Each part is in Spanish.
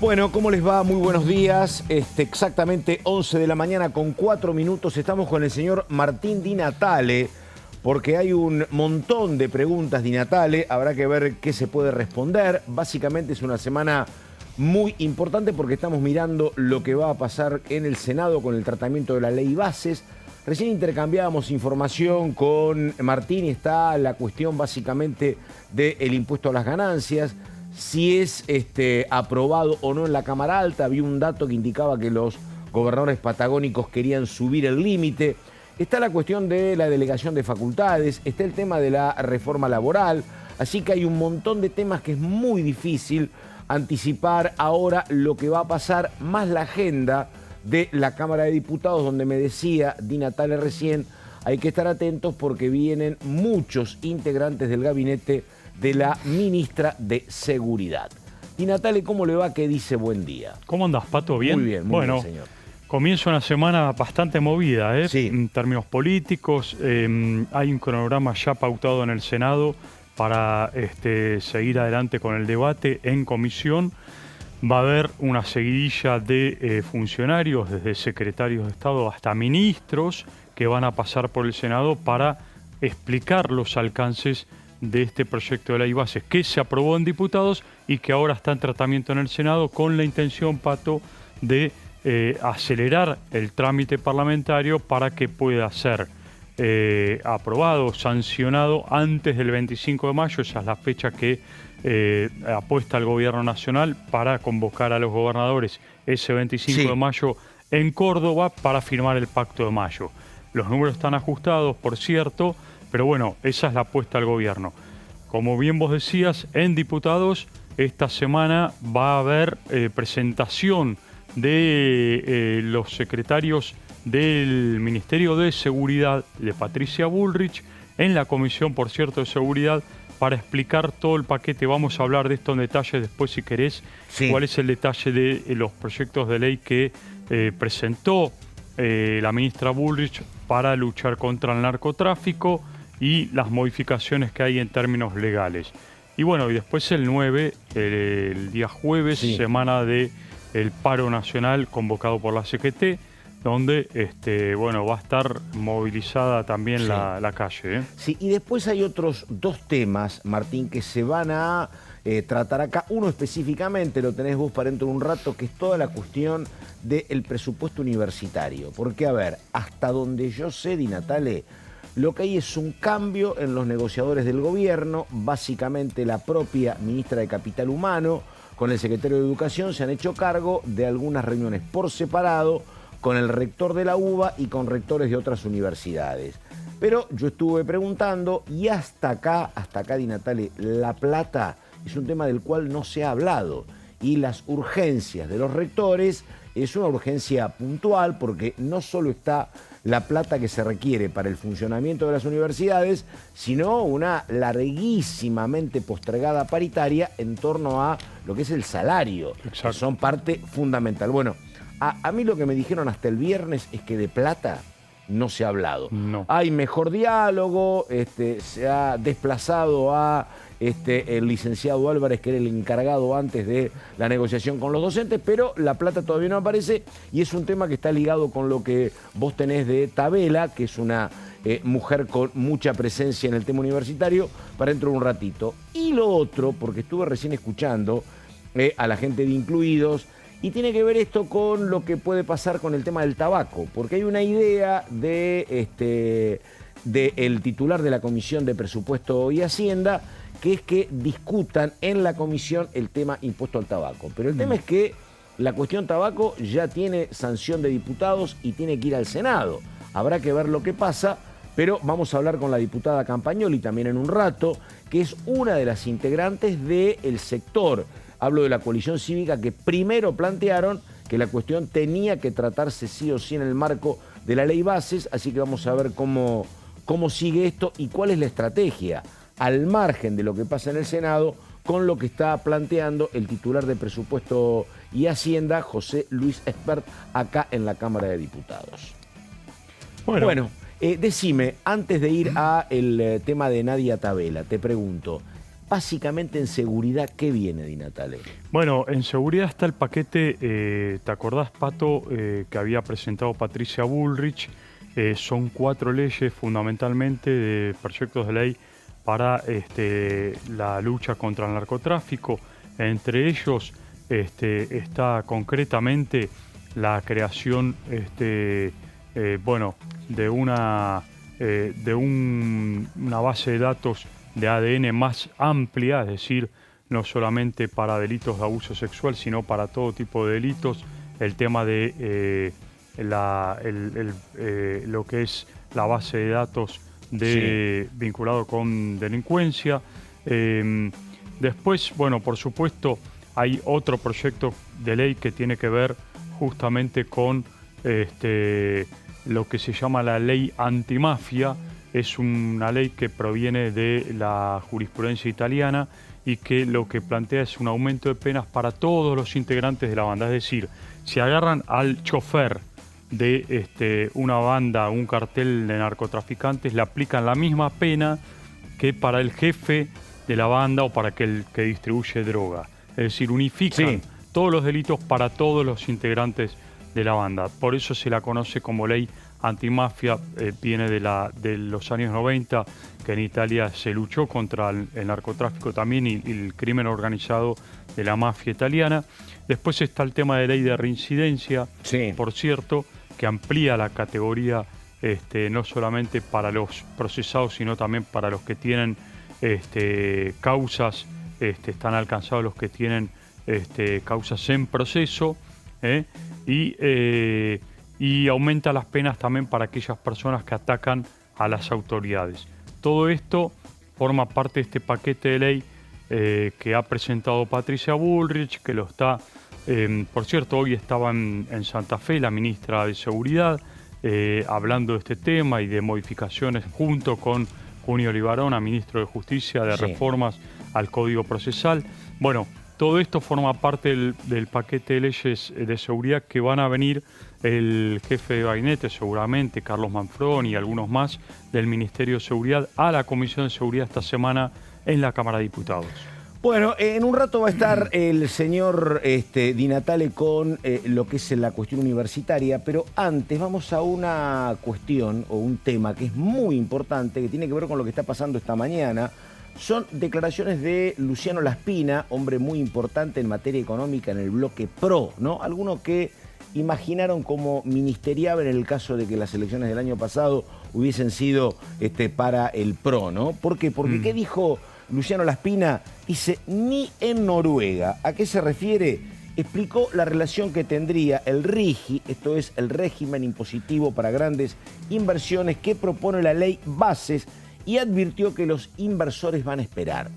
Bueno, ¿cómo les va? Muy buenos días. Exactamente 11 de la mañana con 4 minutos. Estamos con el señor Martín Di Natale, porque hay un montón de preguntas, Di Natale. Habrá que ver qué se puede responder. Básicamente es una semana muy importante porque estamos mirando lo que va a pasar en el Senado con el tratamiento de la ley Bases. Recién intercambiábamos información con Martín y está la cuestión básicamente del impuesto a las ganancias. Si es aprobado o no en la Cámara Alta. Había un dato que indicaba que los gobernadores patagónicos querían subir el límite. Está la cuestión de la delegación de facultades, está el tema de la reforma laboral. Así que hay un montón de temas que es muy difícil anticipar ahora lo que va a pasar, más la agenda de la Cámara de Diputados, donde me decía Di Natale recién, hay que estar atentos porque vienen muchos integrantes del gabinete de la ministra de Seguridad. Di Natale, ¿cómo le va? ¿Qué dice? Buen día. ¿Cómo andás, Pato? ¿Bien? Muy bien, muy bien, señor. Comienza una semana bastante movida, ¿eh? Sí. En términos políticos. Hay un cronograma ya pautado en el Senado para seguir adelante con el debate en comisión. Va a haber una seguidilla de funcionarios, desde secretarios de Estado hasta ministros, que van a pasar por el Senado para explicar los alcances de este proyecto de ley Bases que se aprobó en diputados y que ahora está en tratamiento en el Senado, con la intención, Pato, de acelerar el trámite parlamentario para que pueda ser aprobado, sancionado antes del 25 de mayo. Esa es la fecha que apuesta el gobierno nacional para convocar a los gobernadores ese 25 de mayo en Córdoba para firmar el Pacto de Mayo. Los números están ajustados, por cierto, pero bueno, esa es la apuesta al gobierno. Como bien vos decías, en diputados esta semana va a haber presentación de los secretarios del Ministerio de Seguridad de Patricia Bullrich en la Comisión, por cierto, de Seguridad, para explicar todo el paquete. Vamos a hablar de esto en detalle después, si querés. Sí. ¿Cuál es el detalle de los proyectos de ley que presentó la ministra Bullrich para luchar contra el narcotráfico y las modificaciones que hay en términos legales? Y bueno, y después el 9, el día jueves, semana del paro nacional convocado por la CGT, donde va a estar movilizada también la calle, ¿eh? Sí, y después hay otros dos temas, Martín, que se van a tratar acá. Uno específicamente lo tenés vos para dentro de un rato, que es toda la cuestión del presupuesto universitario. Porque, a ver, hasta donde yo sé, Di Natale, lo que hay es un cambio en los negociadores del gobierno. Básicamente la propia ministra de Capital Humano con el secretario de Educación se han hecho cargo de algunas reuniones por separado con el rector de la UBA y con rectores de otras universidades. Pero yo estuve preguntando y hasta acá, Di Natale, la plata es un tema del cual no se ha hablado. Y las urgencias de los rectores es una urgencia puntual, porque no solo está la plata que se requiere para el funcionamiento de las universidades, sino una larguísimamente postergada paritaria en torno a lo que es el salario, que son parte fundamental. Bueno, a mí lo que me dijeron hasta el viernes es que de plata no se ha hablado. No. Hay mejor diálogo, se ha desplazado a el licenciado Álvarez, que era el encargado antes de la negociación con los docentes, pero la plata todavía no aparece y es un tema que está ligado con lo que vos tenés de Tabela, que es una mujer con mucha presencia en el tema universitario, para dentro de un ratito. Y lo otro, porque estuve recién escuchando a la gente de Incluidos, y tiene que ver esto con lo que puede pasar con el tema del tabaco, porque hay una idea de el titular de la Comisión de Presupuesto y Hacienda, que es que discutan en la comisión el tema impuesto al tabaco. Pero el tema es que la cuestión tabaco ya tiene sanción de diputados y tiene que ir al Senado. Habrá que ver lo que pasa, pero vamos a hablar con la diputada Campagnoli también en un rato, que es una de las integrantes del sector. Hablo de la coalición cívica, que primero plantearon que la cuestión tenía que tratarse sí o sí en el marco de la ley Bases, así que vamos a ver cómo sigue esto y cuál es la estrategia, al margen de lo que pasa en el Senado, con lo que está planteando el titular de Presupuesto y Hacienda, José Luis Espert, acá en la Cámara de Diputados. Bueno, decime, antes de ir al tema de Nadia Tabela, te pregunto, básicamente en seguridad, ¿qué viene, Di Natale? Bueno, en seguridad está el paquete, ¿te acordás, Pato, que había presentado Patricia Bullrich? Son 4 leyes fundamentalmente de proyectos de ley para la lucha contra el narcotráfico. Entre ellos está concretamente la creación de una base de datos de ADN más amplia, es decir, no solamente para delitos de abuso sexual, sino para todo tipo de delitos. El tema de lo que es la base de datos vinculado con delincuencia. Después, bueno, por supuesto, hay otro proyecto de ley que tiene que ver justamente con lo que se llama la ley antimafia. Es una ley que proviene de la jurisprudencia italiana y que lo que plantea es un aumento de penas para todos los integrantes de la banda. Es decir, si agarran al chofer de una banda, un cartel de narcotraficantes, le aplican la misma pena que para el jefe de la banda o para aquel que distribuye droga. Es decir, unifican todos los delitos para todos los integrantes de la banda. Por eso se la conoce como ley antimafia. Viene de los años 90, que en Italia se luchó contra el narcotráfico también y el crimen organizado de la mafia italiana. Después está el tema de ley de reincidencia, por cierto, que amplía la categoría no solamente para los procesados, sino también para los que tienen causas, están alcanzados los que tienen causas en proceso, y aumenta las penas también para aquellas personas que atacan a las autoridades. Todo esto forma parte de este paquete de ley que ha presentado Patricia Bullrich, que lo está, por cierto, hoy estaba en Santa Fe la ministra de Seguridad hablando de este tema y de modificaciones junto con Junio Libarona, ministro de Justicia, de reformas al Código Procesal. Bueno, todo esto forma parte del paquete de leyes de seguridad que van a venir el jefe de gabinete, seguramente, Carlos Manfroni y algunos más del Ministerio de Seguridad a la Comisión de Seguridad esta semana en la Cámara de Diputados. Bueno, en un rato va a estar el señor Di Natale con lo que es la cuestión universitaria, pero antes vamos a una cuestión o un tema que es muy importante, que tiene que ver con lo que está pasando esta mañana. Son declaraciones de Luciano Laspina, hombre muy importante en materia económica en el bloque PRO, ¿no? Algunos que imaginaron como ministeriable en el caso de que las elecciones del año pasado hubiesen sido para el PRO, ¿no? ¿Por qué? Porque ¿qué dijo Luciano Laspina? Dice, ni en Noruega. ¿A qué se refiere? Explicó la relación que tendría el RIGI, esto es el régimen impositivo para grandes inversiones que propone la ley Bases, y advirtió que los inversores van a esperar.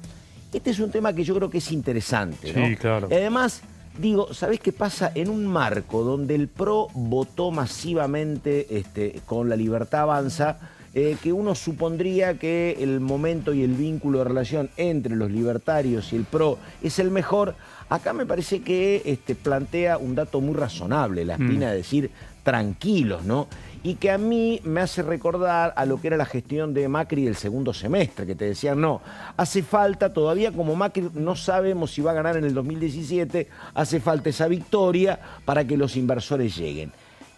Este es un tema que yo creo que es interesante, ¿no? Sí, claro. Además, digo, ¿sabés qué pasa? En un marco donde el PRO votó masivamente con La Libertad Avanza, que uno supondría que el momento y el vínculo de relación entre los libertarios y el PRO es el mejor, acá me parece que plantea un dato muy razonable, Laspina, de decir tranquilos, ¿no? Y que a mí me hace recordar a lo que era la gestión de Macri del segundo semestre, que te decían, no, hace falta, todavía como Macri no sabemos si va a ganar en el 2017, hace falta esa victoria para que los inversores lleguen.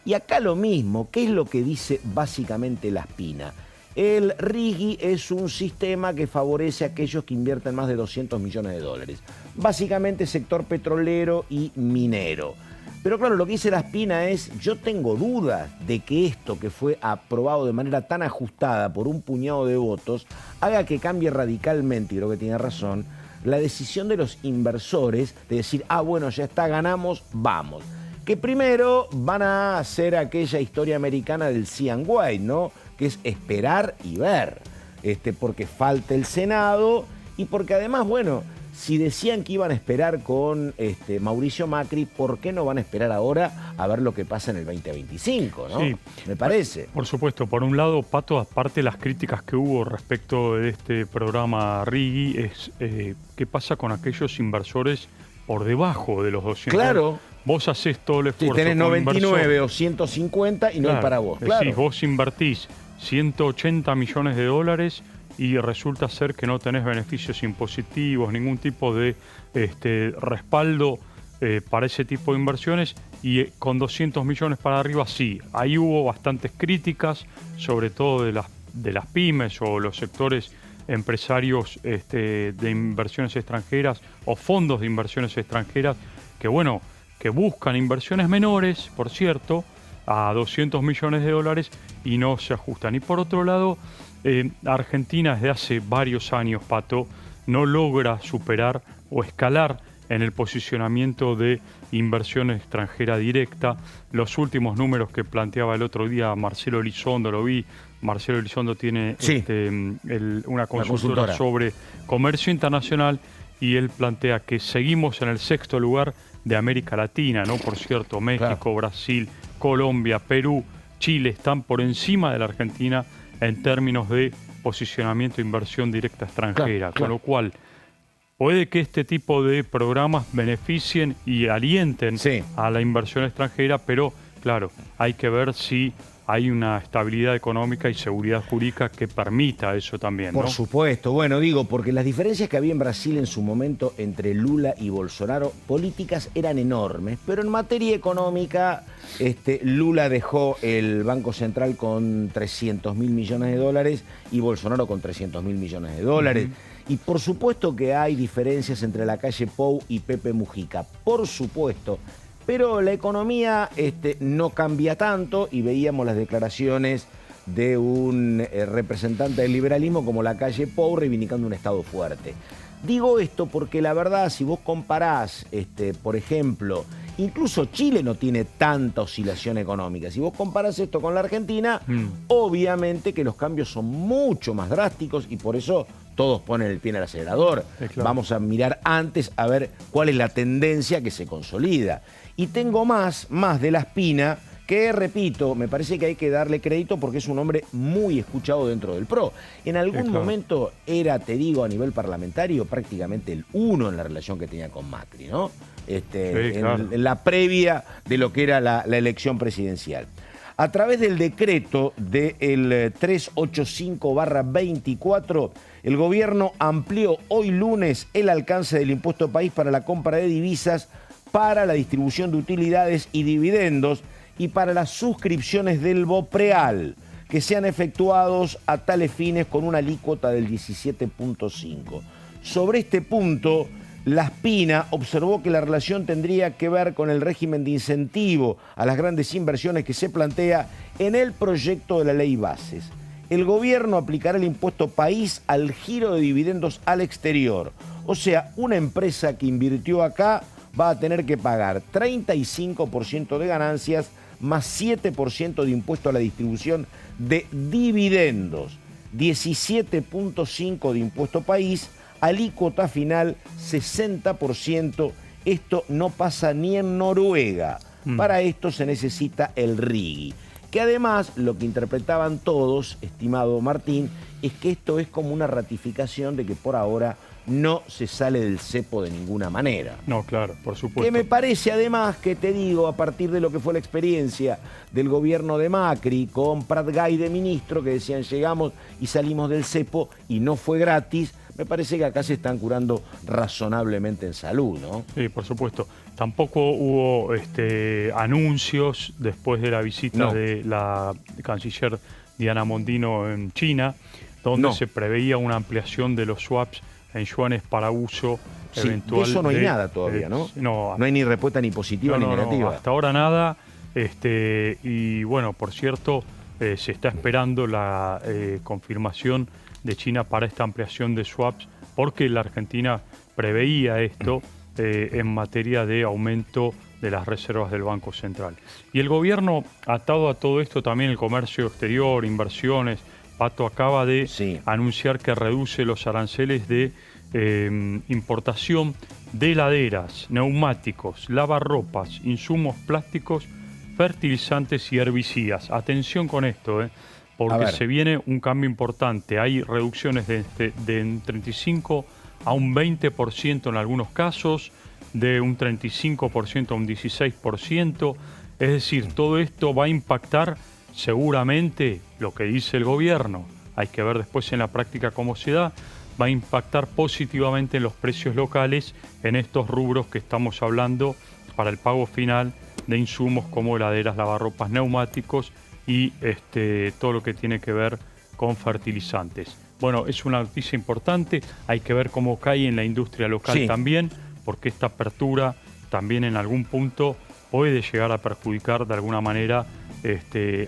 Y acá lo mismo, ¿qué es lo que dice básicamente Laspina? El RIGI es un sistema que favorece a aquellos que invierten más de 200 millones de dólares. Básicamente sector petrolero y minero. Pero claro, lo que dice Laspina es, yo tengo dudas de que esto que fue aprobado de manera tan ajustada por un puñado de votos haga que cambie radicalmente, y creo que tiene razón, la decisión de los inversores de decir, ah, bueno, ya está, ganamos, vamos. Que primero van a hacer aquella historia americana del see and wait, ¿no? Que es esperar y ver, porque falta el Senado y porque además, bueno, si decían que iban a esperar con Mauricio Macri, ¿por qué no van a esperar ahora a ver lo que pasa en el 2025, ¿no? Sí. Me parece. Por supuesto, por un lado, Pato, aparte de las críticas que hubo respecto de este programa RIGI, es qué pasa con aquellos inversores por debajo de los 200. Claro. Vos haces todo el esfuerzo. Si tenés 99 o 150 y no hay para vos. Claro. Decís, vos invertís 180 millones de dólares y resulta ser que no tenés beneficios impositivos, ningún tipo de respaldo para ese tipo de inversiones, y con 200 millones para arriba sí. Ahí hubo bastantes críticas, sobre todo de las pymes o los sectores empresarios de inversiones extranjeras o fondos de inversiones extranjeras que buscan inversiones menores, por cierto, a 200 millones de dólares y no se ajustan. Y por otro lado, Argentina desde hace varios años, Pato, no logra superar o escalar en el posicionamiento de inversión extranjera directa. Los últimos números que planteaba el otro día Marcelo Elizondo, lo vi. Marcelo Elizondo tiene una consultora sobre comercio internacional, y él plantea que seguimos en el 6º lugar de América Latina, ¿no? Por cierto, México, Brasil, Colombia, Perú, Chile están por encima de la Argentina en términos de posicionamiento de inversión directa extranjera, con lo cual puede que este tipo de programas beneficien y alienten a la inversión extranjera, pero claro, hay que ver si hay una estabilidad económica y seguridad jurídica que permita eso también, ¿no? Por supuesto. Bueno, digo, porque las diferencias que había en Brasil en su momento entre Lula y Bolsonaro políticas eran enormes, pero en materia económica Lula dejó el Banco Central con 300.000 millones de dólares y Bolsonaro con 300.000 millones de dólares. Y por supuesto que hay diferencias entre Lacalle Pou y Pepe Mujica, por supuesto. Pero la economía no cambia tanto, y veíamos las declaraciones de un representante del liberalismo como Lacalle Pou reivindicando un Estado fuerte. Digo esto porque la verdad, si vos comparás, por ejemplo, incluso Chile no tiene tanta oscilación económica. Si vos comparás esto con la Argentina, obviamente que los cambios son mucho más drásticos y por eso todos ponen el pie en el acelerador. Claro. Vamos a mirar antes a ver cuál es la tendencia que se consolida. Y tengo más de La Spina, que repito, me parece que hay que darle crédito porque es un hombre muy escuchado dentro del PRO. En algún momento era, te digo, a nivel parlamentario, prácticamente el uno en la relación que tenía con Macri, ¿no? En la previa de lo que era la elección presidencial. A través del decreto del 385/24, el gobierno amplió hoy lunes el alcance del impuesto país para la compra de divisas, para la distribución de utilidades y dividendos y para las suscripciones del BOPREAL, que sean efectuados a tales fines con una alícuota del 17.5. Sobre este punto, La Spina observó que la relación tendría que ver con el régimen de incentivo a las grandes inversiones que se plantea en el proyecto de la ley Bases. El gobierno aplicará el impuesto país al giro de dividendos al exterior. O sea, una empresa que invirtió acá va a tener que pagar 35% de ganancias más 7% de impuesto a la distribución de dividendos, 17.5% de impuesto país, alícuota final 60%. Esto no pasa ni en Noruega. Para esto se necesita el RIGI. Que además, lo que interpretaban todos, estimado Martín, es que esto es como una ratificación de que por ahora no se sale del cepo de ninguna manera. No, claro, por supuesto. Que me parece además que, te digo, a partir de lo que fue la experiencia del gobierno de Macri con Prat Gay de ministro, que decían llegamos y salimos del cepo y no fue gratis, me parece que acá se están curando razonablemente en salud, ¿no? Sí, por supuesto. Tampoco hubo anuncios después de la visita de la canciller Diana Mondino en China, donde se preveía una ampliación de los swaps en yuanes para uso eventual. De eso no hay nada todavía, ¿no? No hay ni respuesta ni positiva ni negativa. No, hasta ahora nada. Y bueno, por cierto, se está esperando la confirmación de China para esta ampliación de swaps, porque la Argentina preveía esto en materia de aumento de las reservas del Banco Central. Y el gobierno, atado a todo esto, también el comercio exterior, inversiones. Pato acaba de anunciar que reduce los aranceles de importación de heladeras, neumáticos, lavarropas, insumos plásticos, fertilizantes y herbicidas. Atención con esto, porque se viene un cambio importante. Hay reducciones de un 35 a un 20% en algunos casos, de un 35% a un 16%. Es decir, todo esto va a impactar seguramente, lo que dice el gobierno, hay que ver después en la práctica cómo se da, va a impactar positivamente en los precios locales en estos rubros que estamos hablando para el pago final de insumos como heladeras, lavarropas, neumáticos y todo lo que tiene que ver con fertilizantes. Bueno, es una noticia importante, hay que ver cómo cae en la industria local también, porque esta apertura también en algún punto puede llegar a perjudicar de alguna manera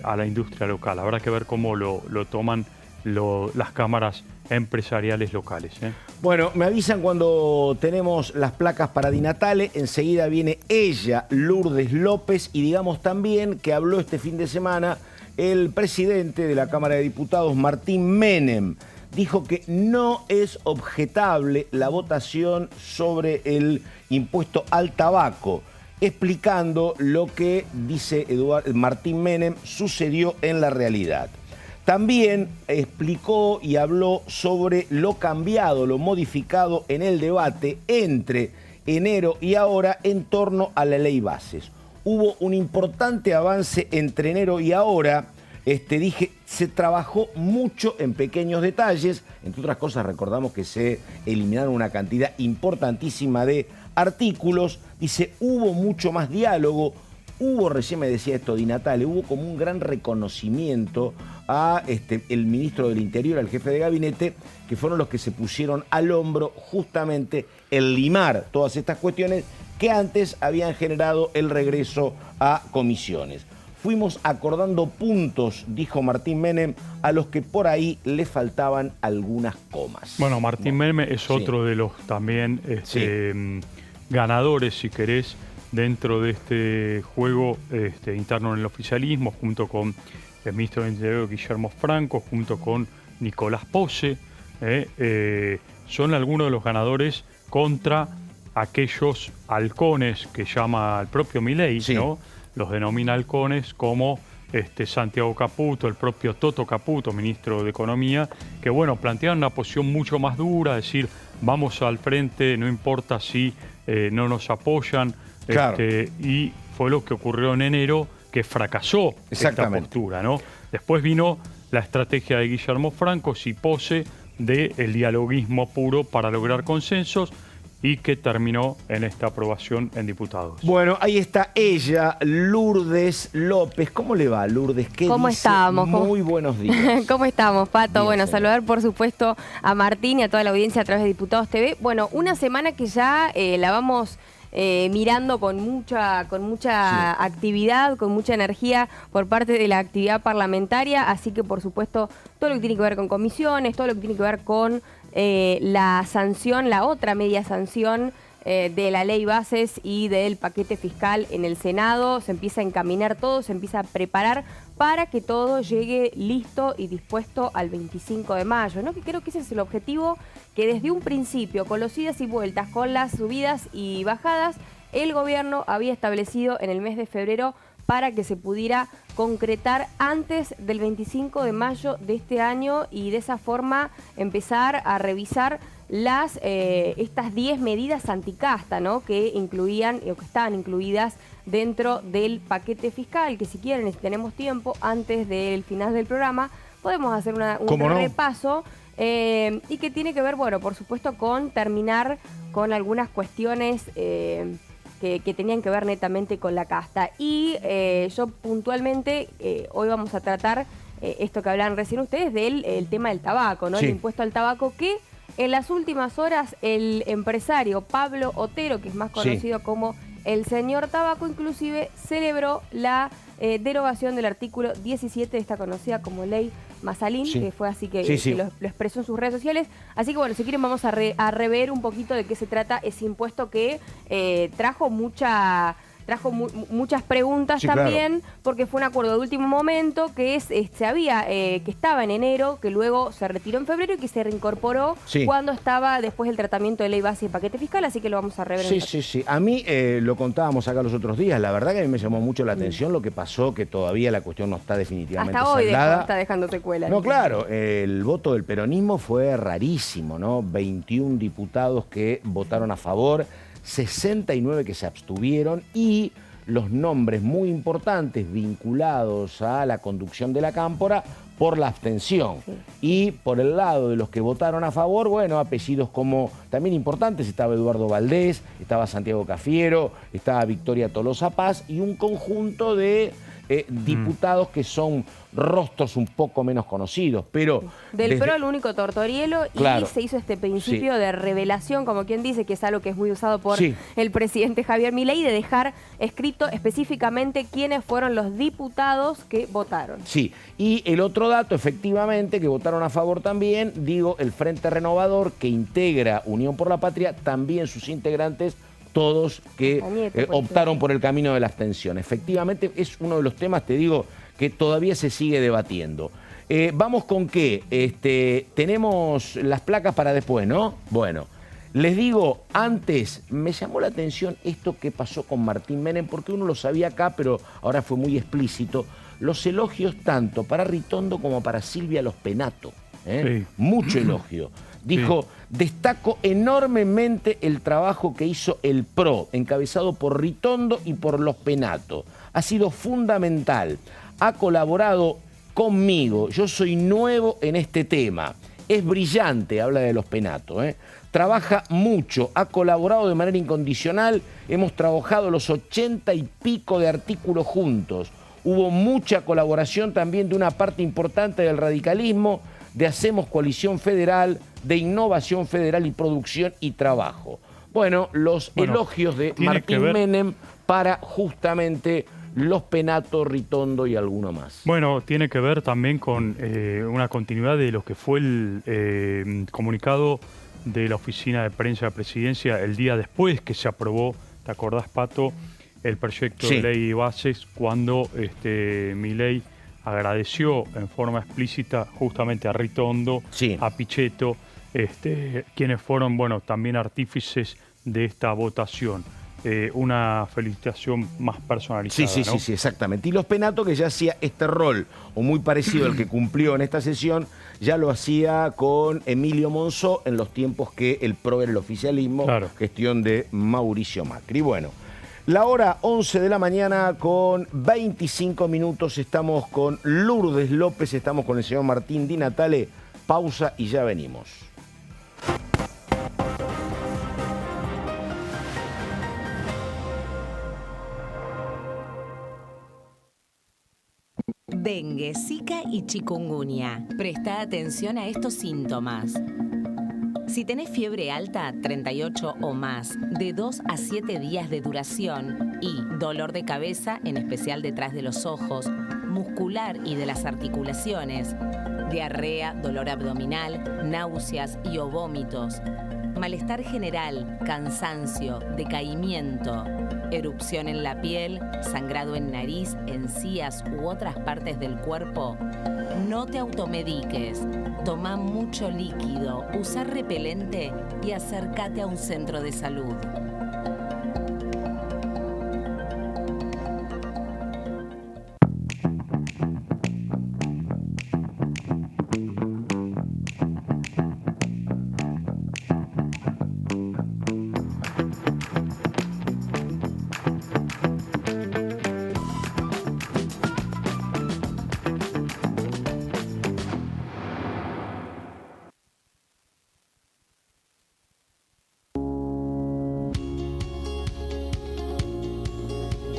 a la industria local. Habrá que ver cómo lo toman las cámaras empresariales locales. Bueno, me avisan cuando tenemos las placas para Di Natale. Enseguida viene ella, Lourdes López, y digamos también que habló este fin de semana el presidente de la Cámara de Diputados, Martín Menem. Dijo que no es objetable la votación sobre el impuesto al tabaco, explicando lo que, dice Martín Menem, sucedió en la realidad. También explicó y habló sobre lo cambiado, lo modificado en el debate entre enero y ahora en torno a la ley bases. Hubo un importante avance entre enero y ahora. Dije, se trabajó mucho en pequeños detalles. Entre otras cosas, recordamos que se eliminaron una cantidad importantísima de artículos. Dice, hubo mucho más diálogo. Hubo, recién me decía esto Di Natale, hubo como un gran reconocimiento a el ministro del Interior, al jefe de gabinete, que fueron los que se pusieron al hombro justamente el limar todas estas cuestiones que antes habían generado el regreso a comisiones. Fuimos acordando puntos, dijo Martín Menem, a los que por ahí le faltaban algunas comas. Bueno, Martín Menem es otro de los también ganadores, si querés, dentro de este juego interno en el oficialismo, junto con el ministro del Interior Guillermo Franco, junto con Nicolás Pose. Son algunos de los ganadores contra aquellos halcones que llama el propio Milei, ¿no? Los denomina halcones, como Santiago Caputo, el propio Toto Caputo, ministro de Economía, que bueno, planteaban una posición mucho más dura, decir, vamos al frente, no importa si no nos apoyan. Claro. Y fue lo que ocurrió en enero, que fracasó esta postura, ¿no? Después vino la estrategia de Guillermo Franco y Pose del dialoguismo puro para lograr consensos, y que terminó en esta aprobación en diputados. Bueno, ahí está ella, Lourdes López. ¿Cómo le va, Lourdes? ¿Cómo estamos? Muy buenos días. ¿Cómo estamos, Pato? Bien, bueno, señor. Saludar, por supuesto, a Martín y a toda la audiencia a través de Diputados TV. Bueno, una semana que ya la vamos mirando con mucha actividad, con mucha energía por parte de la actividad parlamentaria, así que por supuesto todo lo que tiene que ver con comisiones, todo lo que tiene que ver con la sanción, la otra media sanción de la ley bases y del paquete fiscal en el Senado. Se empieza a encaminar todo, se empieza a preparar para que todo llegue listo y dispuesto al 25 de mayo, ¿no? Que creo que ese es el objetivo que desde un principio, con los idas y vueltas, con las subidas y bajadas, el gobierno había establecido en el mes de febrero para que se pudiera concretar antes del 25 de mayo de este año y de esa forma empezar a revisar estas 10 medidas anticasta, ¿no? Que incluían o que estaban incluidas dentro del paquete fiscal, que si quieren, si tenemos tiempo, antes del final del programa, podemos hacer un repaso y que tiene que ver, bueno, por supuesto, con terminar con algunas cuestiones que tenían que ver netamente con la casta. Y yo puntualmente, hoy vamos a tratar esto que hablaban recién ustedes del tema del tabaco, ¿no? El impuesto al tabaco, que en las últimas horas el empresario Pablo Otero, que es más conocido como el señor Tabaco, inclusive celebró la derogación del artículo 17 de esta conocida como ley Masalín, que fue así que lo expresó en sus redes sociales. Así que bueno, si quieren vamos a rever un poquito de qué se trata ese impuesto que trajo muchas preguntas también, porque fue un acuerdo de último momento que que estaba en enero, que luego se retiró en febrero y que se reincorporó cuando estaba después del tratamiento de ley base y paquete fiscal, así que lo vamos a rever. A mí lo contábamos acá los otros días, la verdad que a mí me llamó mucho la atención lo que pasó, que todavía la cuestión no está definitivamente hasta hoy saldada. Está dejando secuelas. No, claro, el voto del peronismo fue rarísimo, ¿no? 21 diputados que votaron a favor, 69 que se abstuvieron y los nombres muy importantes vinculados a la conducción de la Cámpora por la abstención. Sí. Y por el lado de los que votaron a favor, bueno, apellidos como también importantes, estaba Eduardo Valdés, estaba Santiago Cafiero, estaba Victoria Tolosa Paz y un conjunto de diputados que son rostros un poco menos conocidos, pero... Del PRO el único Tortorielo, claro, y se hizo este principio de revelación, como quien dice, que es algo que es muy usado por el presidente Javier Milei, de dejar escrito específicamente quiénes fueron los diputados que votaron. Sí, y el otro dato, efectivamente, que votaron a favor también, digo, el Frente Renovador, que integra Unión por la Patria, también sus integrantes, todos que optaron por el camino de la abstención. Efectivamente, es uno de los temas, te digo, que todavía se sigue debatiendo. Vamos con qué. Tenemos las placas para después, ¿no? Bueno, les digo, antes me llamó la atención esto que pasó con Martín Menem, porque uno lo sabía acá, pero ahora fue muy explícito. Los elogios tanto para Ritondo como para Silvia Los Penato. Sí. Mucho elogio. Dijo, destaco enormemente el trabajo que hizo el PRO, encabezado por Ritondo y por Los Penato. Ha sido fundamental. Ha colaborado conmigo. Yo soy nuevo en este tema. Es brillante, habla de Los Penato. Trabaja mucho, ha colaborado de manera incondicional. Hemos trabajado los 80 y pico de artículos juntos. Hubo mucha colaboración también de una parte importante del radicalismo, de Hacemos Coalición Federal, de Innovación Federal y Producción y Trabajo. Bueno, los elogios de Martín Menem para justamente Los Penato, Ritondo y alguno más. Bueno, tiene que ver también con una continuidad de lo que fue el comunicado de la Oficina de Prensa de Presidencia el día después que se aprobó, ¿te acordás, Pato?, el proyecto de ley de bases, cuando Milei agradeció en forma explícita justamente a Ritondo, a Pichetto, quienes fueron, bueno, también artífices de esta votación. Una felicitación más personalizada. Sí, exactamente. Y Los Penato, que ya hacía este rol, o muy parecido al que cumplió en esta sesión, ya lo hacía con Emilio Monzó en los tiempos que el PRO era el oficialismo, gestión de Mauricio Macri. Bueno, la hora 11 de la mañana con 25 minutos, estamos con Lourdes López, estamos con el señor Martín Di Natale. Pausa y ya venimos. Dengue, Zika y chikungunya. Presta atención a estos síntomas. Si tenés fiebre alta, 38 o más, de 2 a 7 días de duración y dolor de cabeza, en especial detrás de los ojos, muscular y de las articulaciones, diarrea, dolor abdominal, náuseas y o vómitos, malestar general, cansancio, decaimiento, erupción en la piel, sangrado en nariz, encías u otras partes del cuerpo, no te automediques. Toma mucho líquido, usa repelente y acércate a un centro de salud.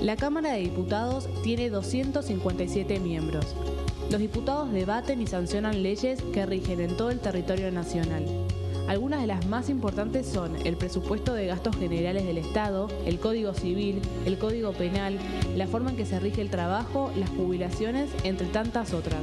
La Cámara de Diputados tiene 257 miembros. Los diputados debaten y sancionan leyes que rigen en todo el territorio nacional. Algunas de las más importantes son el presupuesto de gastos generales del Estado, el Código Civil, el Código Penal, la forma en que se rige el trabajo, las jubilaciones, entre tantas otras.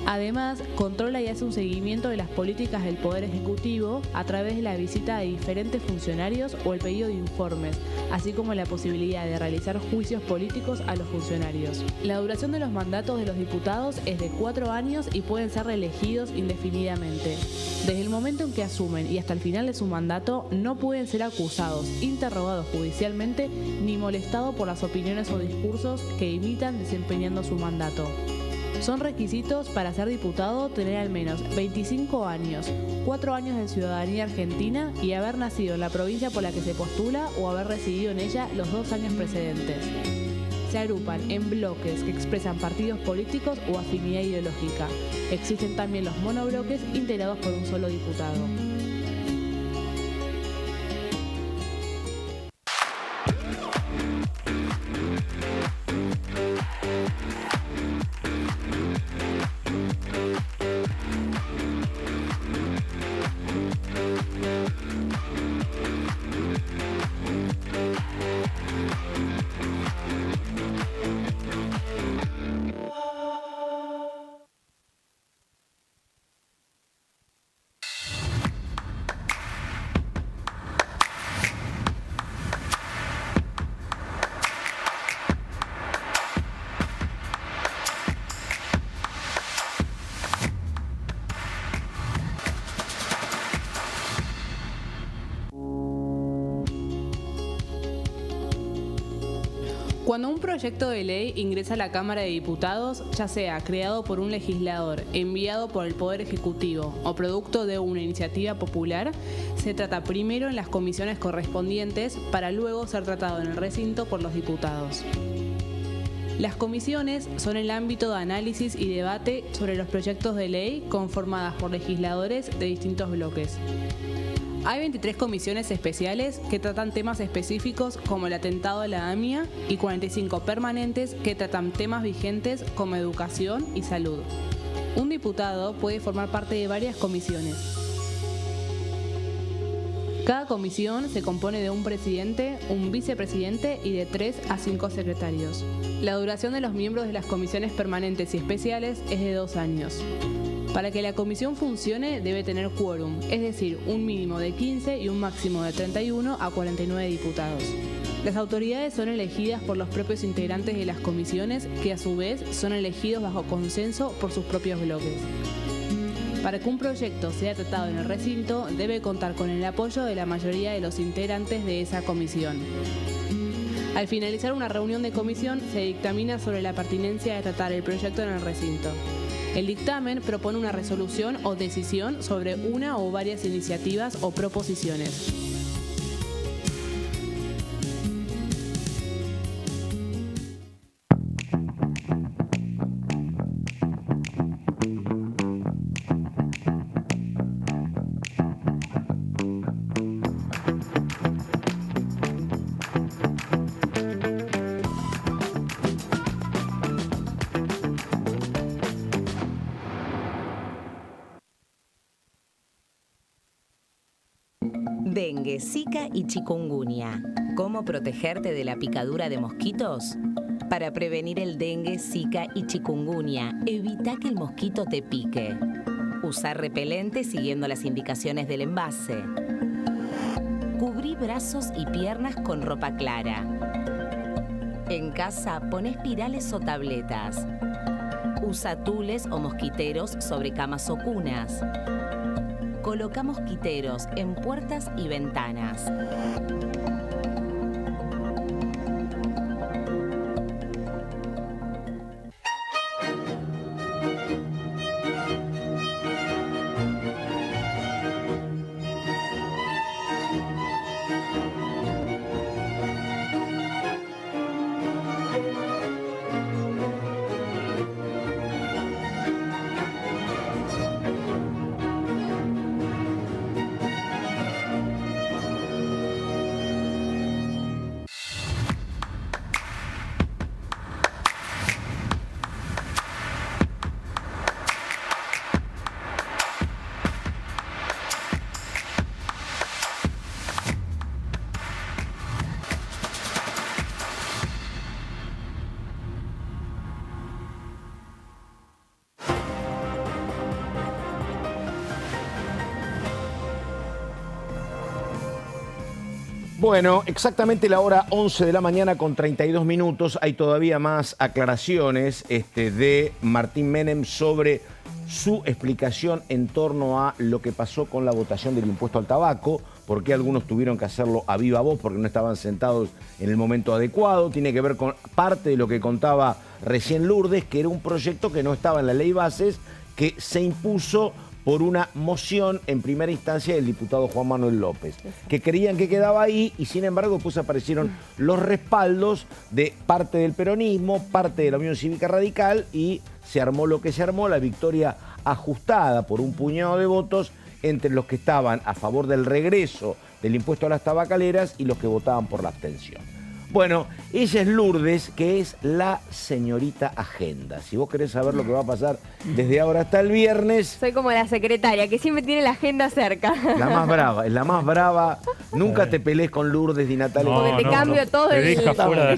Además, controla y hace un seguimiento de las políticas del Poder Ejecutivo a través de la visita de diferentes funcionarios o el pedido de informes, así como la posibilidad de realizar juicios políticos a los funcionarios. La duración de los mandatos de los diputados es de 4 años y pueden ser reelegidos indefinidamente. Desde el momento en que asumen y hasta el final de su mandato, no pueden ser acusados, interrogados judicialmente, ni molestados por las opiniones o discursos que imitan desempeñando su mandato. Son requisitos para ser diputado tener al menos 25 años, 4 años de ciudadanía argentina y haber nacido en la provincia por la que se postula o haber residido en ella los 2 años precedentes. se agrupan en bloques que expresan partidos políticos o afinidad ideológica. Existen también los monobloques integrados por un solo diputado. Cuando un proyecto de ley ingresa a la Cámara de Diputados, ya sea creado por un legislador, enviado por el Poder Ejecutivo o producto de una iniciativa popular, se trata primero en las comisiones correspondientes para luego ser tratado en el recinto por los diputados. Las comisiones son el ámbito de análisis y debate sobre los proyectos de ley conformadas por legisladores de distintos bloques. Hay 23 comisiones especiales que tratan temas específicos como el atentado a la AMIA y 45 permanentes que tratan temas vigentes como educación y salud. Un diputado puede formar parte de varias comisiones. Cada comisión se compone de un presidente, un vicepresidente y de 3 a 5 secretarios. La duración de los miembros de las comisiones permanentes y especiales es de 2 años. Para que la comisión funcione debe tener quórum, es decir, un mínimo de 15 y un máximo de 31 a 49 diputados. Las autoridades son elegidas por los propios integrantes de las comisiones, que a su vez son elegidos bajo consenso por sus propios bloques. Para que un proyecto sea tratado en el recinto, debe contar con el apoyo de la mayoría de los integrantes de esa comisión. Al finalizar una reunión de comisión, se dictamina sobre la pertinencia de tratar el proyecto en el recinto. El dictamen propone una resolución o decisión sobre una o varias iniciativas o proposiciones. Dengue, Zika y chikungunya. ¿Cómo protegerte de la picadura de mosquitos? Para prevenir el dengue, Zika y chikungunya, evita que el mosquito te pique. Usar repelente siguiendo las indicaciones del envase. Cubrí brazos y piernas con ropa clara. En casa, pon espirales o tabletas. Usa tules o mosquiteros sobre camas o cunas. Coloca mosquiteros en puertas y ventanas. Bueno, exactamente la hora 11 de la mañana con 32 minutos. Hay todavía más aclaraciones de Martín Menem sobre su explicación en torno a lo que pasó con la votación del impuesto al tabaco, por qué algunos tuvieron que hacerlo a viva voz porque no estaban sentados en el momento adecuado. Tiene que ver con parte de lo que contaba recién Lourdes, que era un proyecto que no estaba en la ley bases, que se impuso por una moción en primera instancia del diputado Juan Manuel López, que creían que quedaba ahí y sin embargo después aparecieron los respaldos de parte del peronismo, parte de la Unión Cívica Radical y se armó lo que se armó, la victoria ajustada por un puñado de votos entre los que estaban a favor del regreso del impuesto a las tabacaleras y los que votaban por la abstención. Bueno, ella es Lourdes, que es la señorita Agenda. Si vos querés saber lo que va a pasar desde ahora hasta el viernes... Soy como la secretaria, que siempre tiene la agenda cerca. La más brava, es la más brava. Nunca te pelees con Lourdes ni Natalia. Porque te cambio todo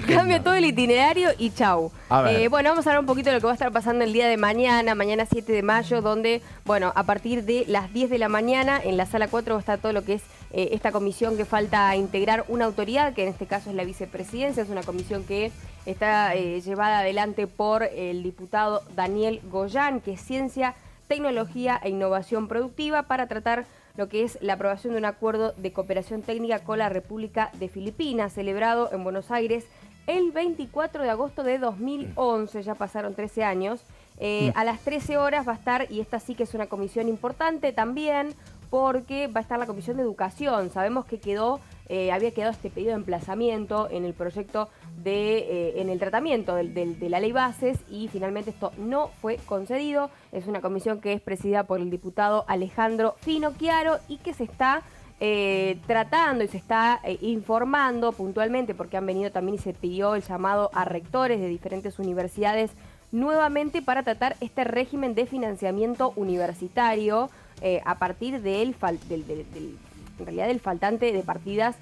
cambio todo el itinerario y chau. A ver. Bueno, vamos a hablar un poquito de lo que va a estar pasando el día de mañana 7 de mayo, donde, bueno, a partir de las 10 de la mañana, en la sala 4 va a estar todo lo que es esta comisión que falta integrar una autoridad, que en este caso es la vicepresidencia. Es una comisión que está llevada adelante por el diputado Daniel Goyán, que es Ciencia, Tecnología e Innovación Productiva, para tratar lo que es la aprobación de un acuerdo de cooperación técnica con la República de Filipinas, celebrado en Buenos Aires el 24 de agosto de 2011, ya pasaron 13 años. A las 13 horas va a estar, y esta sí que es una comisión importante también, porque va a estar la Comisión de Educación. Sabemos que había quedado este pedido de emplazamiento en el proyecto en el tratamiento de la ley bases, y finalmente esto no fue concedido. Es una comisión que es presidida por el diputado Alejandro Finocchiaro y que se está tratando y se está informando puntualmente, porque han venido también y se pidió el llamado a rectores de diferentes universidades nuevamente para tratar este régimen de financiamiento universitario a partir del faltante de partidas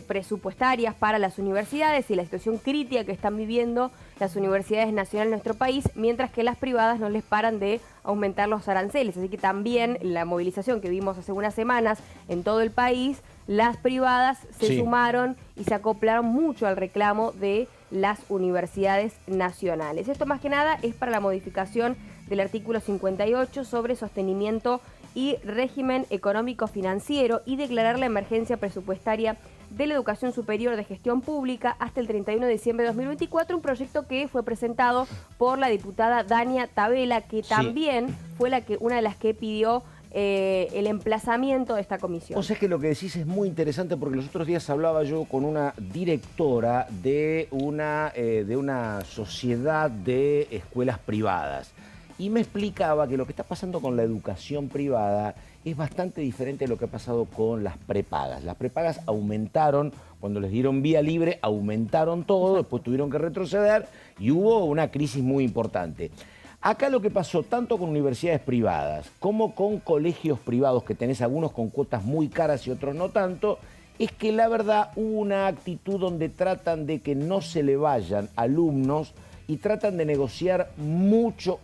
presupuestarias para las universidades y la situación crítica que están viviendo las universidades nacionales en nuestro país, mientras que las privadas no les paran de aumentar los aranceles. Así que también la movilización que vimos hace unas semanas en todo el país, las privadas se sumaron y se acoplaron mucho al reclamo de las universidades nacionales. Esto más que nada es para la modificación del artículo 58 sobre sostenimiento y régimen económico financiero y declarar la emergencia presupuestaria de la educación superior de gestión pública hasta el 31 de diciembre de 2024, un proyecto que fue presentado por la diputada Dania Tabela, que también fue una de las que pidió el emplazamiento de esta comisión. O sea, es que lo que decís es muy interesante, porque los otros días hablaba yo con una directora de una sociedad de escuelas privadas y me explicaba que lo que está pasando con la educación privada es bastante diferente a lo que ha pasado con las prepagas. Las prepagas aumentaron, cuando les dieron vía libre, aumentaron todo, después tuvieron que retroceder y hubo una crisis muy importante. Acá lo que pasó tanto con universidades privadas como con colegios privados, que tenés algunos con cuotas muy caras y otros no tanto, es que la verdad hubo una actitud donde tratan de que no se le vayan alumnos y tratan de negociar mucho.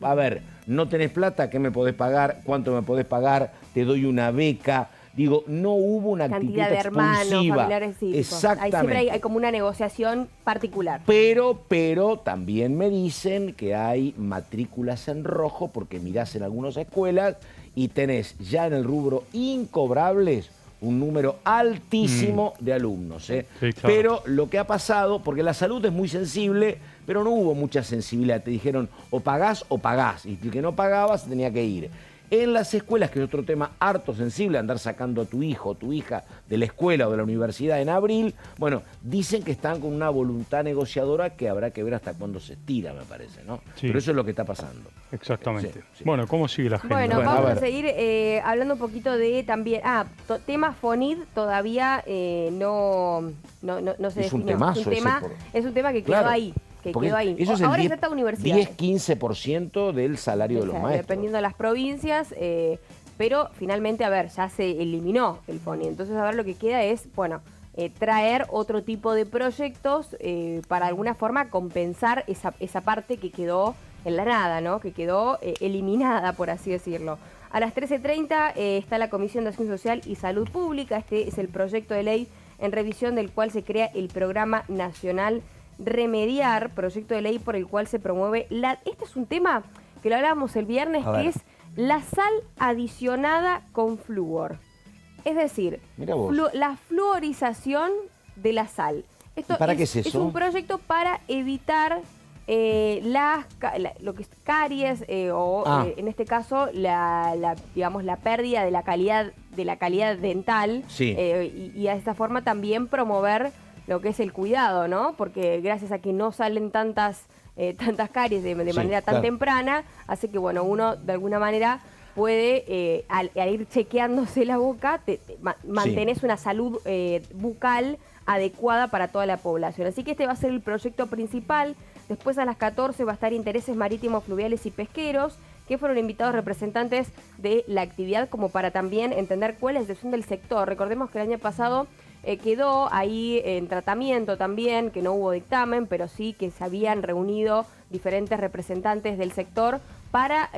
A ver, no tenés plata, ¿qué me podés pagar? ¿Cuánto me podés pagar? Te doy una beca. Digo, no hubo una actitud cantidad de hermanos, expulsiva. familiares cívicos. Exactamente. Siempre hay como una negociación particular. Pero también me dicen que hay matrículas en rojo, porque mirás en algunas escuelas y tenés ya en el rubro incobrables un número altísimo de alumnos. Sí, claro. Pero lo que ha pasado, porque la salud es muy sensible, pero no hubo mucha sensibilidad. Te dijeron o pagás, y el que no pagaba se tenía que ir. En las escuelas, que es otro tema harto sensible, andar sacando a tu hijo o tu hija de la escuela o de la universidad en abril, bueno, dicen que están con una voluntad negociadora que habrá que ver hasta cuándo se estira, me parece, ¿no? Sí. Pero eso es lo que está pasando. Exactamente. Sí. Bueno, ¿cómo sigue la agenda? Bueno, Bueno, vamos a a ver. seguir hablando un poquito de también... tema FONID todavía no se Es un definió. temazo ese Es un tema que quedó Claro. ahí. Porque Quedó ahí. eso es Ahora el es esta universidad. 10-15% del salario de los maestros. Dependiendo de las provincias, pero finalmente, a ver, ya se eliminó el FONID. Entonces, a ver, lo que queda es, bueno, traer otro tipo de proyectos para alguna forma compensar esa parte que quedó en la nada, ¿no? Que quedó eliminada, por así decirlo. A las 13:30 está la Comisión de Acción Social y Salud Pública. Este es el proyecto de ley en revisión del cual se crea el Programa Nacional Remediar, proyecto de ley por el cual se promueve este es un tema que lo hablábamos el viernes, que es la sal adicionada con flúor. Es decir, la fluorización de la sal. Esto ¿Para qué es eso? Es un proyecto para evitar lo que es caries en este caso digamos la pérdida de la calidad dental Sí. y a esta forma también promover lo que es el cuidado, ¿no? Porque gracias a que no salen tantas caries de Sí, manera tan claro. temprana, hace que bueno uno de alguna manera puede al ir chequeándose la boca mantenés una salud bucal adecuada para toda la población. Así que este va a ser el proyecto principal. Después a las 14 va a estar Intereses Marítimos, Fluviales y Pesqueros, que fueron invitados representantes de la actividad como para también entender cuál es la situación del sector. Recordemos que el año pasado quedó ahí en tratamiento también, que no hubo dictamen, pero sí que se habían reunido diferentes representantes del sector para